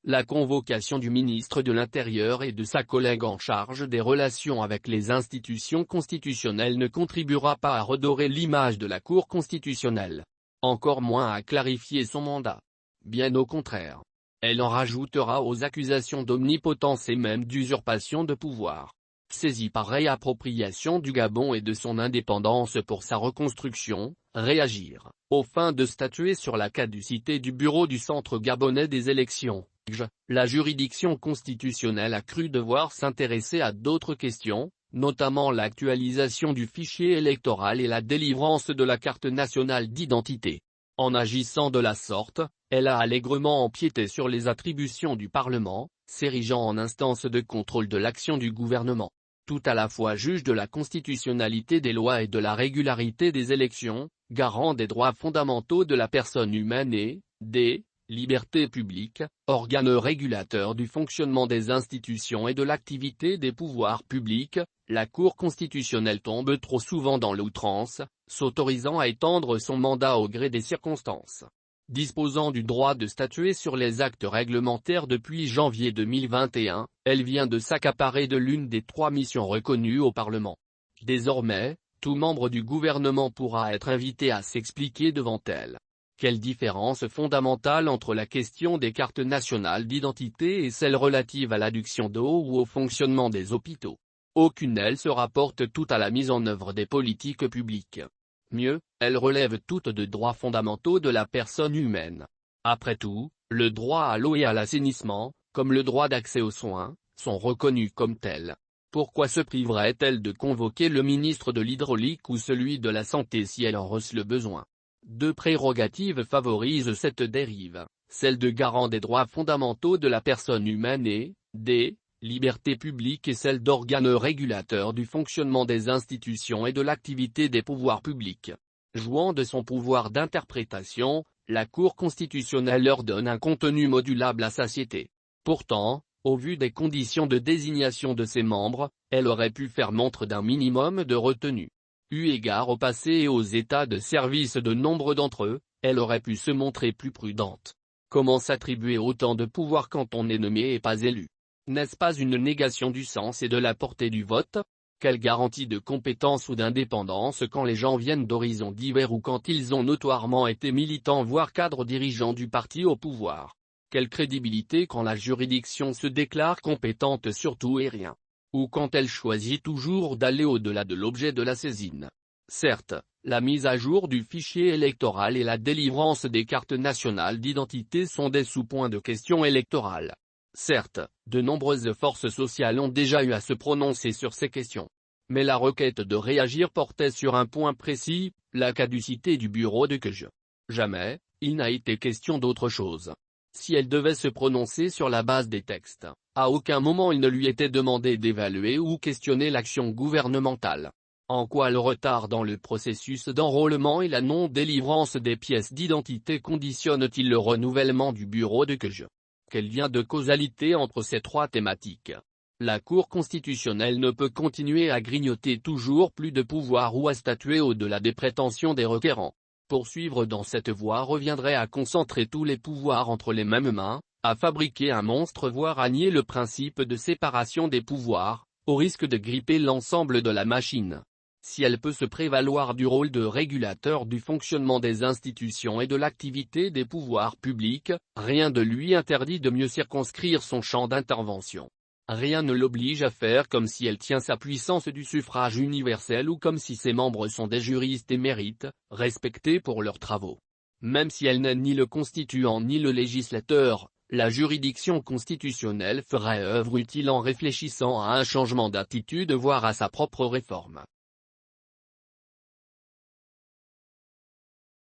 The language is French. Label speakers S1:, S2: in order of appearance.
S1: La convocation du ministre de l'Intérieur et de sa collègue en charge des relations avec les institutions constitutionnelles ne contribuera pas à redorer l'image de la Cour constitutionnelle. Encore moins à clarifier son mandat. Bien au contraire. Elle en rajoutera aux accusations d'omnipotence et même d'usurpation de pouvoir. Saisi par réappropriation du Gabon et de son indépendance pour sa reconstruction, réagir, aux fins de statuer sur la caducité du bureau du Centre gabonais des élections. La juridiction constitutionnelle a cru devoir s'intéresser à d'autres questions, notamment l'actualisation du fichier électoral et la délivrance de la carte nationale d'identité. En agissant de la sorte, elle a allègrement empiété sur les attributions du Parlement, s'érigeant en instance de contrôle de l'action du gouvernement. Tout à la fois juge de la constitutionnalité des lois et de la régularité des élections, garant des droits fondamentaux de la personne humaine et, des libertés publiques, organe régulateur du fonctionnement des institutions et de l'activité des pouvoirs publics, la Cour constitutionnelle tombe trop souvent dans l'outrance, s'autorisant à étendre son mandat au gré des circonstances. Disposant du droit de statuer sur les actes réglementaires depuis janvier 2021, elle vient de s'accaparer de l'une des 3 missions reconnues au Parlement. Désormais, tout membre du gouvernement pourra être invité à s'expliquer devant elle. Quelle différence fondamentale entre la question des cartes nationales d'identité et celle relative à l'adduction d'eau ou au fonctionnement des hôpitaux? Aucune elles se rapportent toutes à la mise en œuvre des politiques publiques. Mieux, elles relèvent toutes de droits fondamentaux de la personne humaine. Après tout, le droit à l'eau et à l'assainissement, comme le droit d'accès aux soins, sont reconnus comme tels. Pourquoi se priverait-elle de convoquer le ministre de l'Hydraulique ou celui de la Santé si elle en ressent le besoin? 2 prérogatives favorisent cette dérive, celle de garant des droits fondamentaux de la personne humaine et, des libertés publiques et celle d'organe régulateur du fonctionnement des institutions et de l'activité des pouvoirs publics. Jouant de son pouvoir d'interprétation, la Cour constitutionnelle leur donne un contenu modulable à satiété. Pourtant, au vu des conditions de désignation de ses membres, elle aurait pu faire montre d'un minimum de retenue. Eu égard au passé et aux états de service de nombre d'entre eux, elle aurait pu se montrer plus prudente. Comment s'attribuer autant de pouvoir quand on est nommé et pas élu? N'est-ce pas une négation du sens et de la portée du vote? Quelle garantie de compétence ou d'indépendance quand les gens viennent d'horizons divers ou quand ils ont notoirement été militants voire cadres dirigeants du parti au pouvoir? Quelle crédibilité quand la juridiction se déclare compétente sur tout et rien? Ou quand elle choisit toujours d'aller au-delà de l'objet de la saisine? Certes, la mise à jour du fichier électoral et la délivrance des cartes nationales d'identité sont des sous-points de question électorale. Certes, de nombreuses forces sociales ont déjà eu à se prononcer sur ces questions. Mais la requête de réagir portait sur un point précis, la caducité du bureau de CUG. Jamais, il n'a été question d'autre chose. Si elle devait se prononcer sur la base des textes, à aucun moment il ne lui était demandé d'évaluer ou questionner l'action gouvernementale. En quoi le retard dans le processus d'enrôlement et la non-délivrance des pièces d'identité conditionnent-ils le renouvellement du bureau de CUG? Quel lien de causalité entre ces 3 thématiques? La Cour constitutionnelle ne peut continuer à grignoter toujours plus de pouvoir ou à statuer au-delà des prétentions des requérants. Poursuivre dans cette voie reviendrait à concentrer tous les pouvoirs entre les mêmes mains, à fabriquer un monstre voire à nier le principe de séparation des pouvoirs, au risque de gripper l'ensemble de la machine. Si elle peut se prévaloir du rôle de régulateur du fonctionnement des institutions et de l'activité des pouvoirs publics, rien ne lui interdit de mieux circonscrire son champ d'intervention. Rien ne l'oblige à faire comme si elle tient sa puissance du suffrage universel ou comme si ses membres sont des juristes émérites, respectés pour leurs travaux. Même si elle n'est ni le constituant ni le législateur, la juridiction constitutionnelle ferait œuvre utile en réfléchissant à un changement d'attitude voire à sa propre réforme.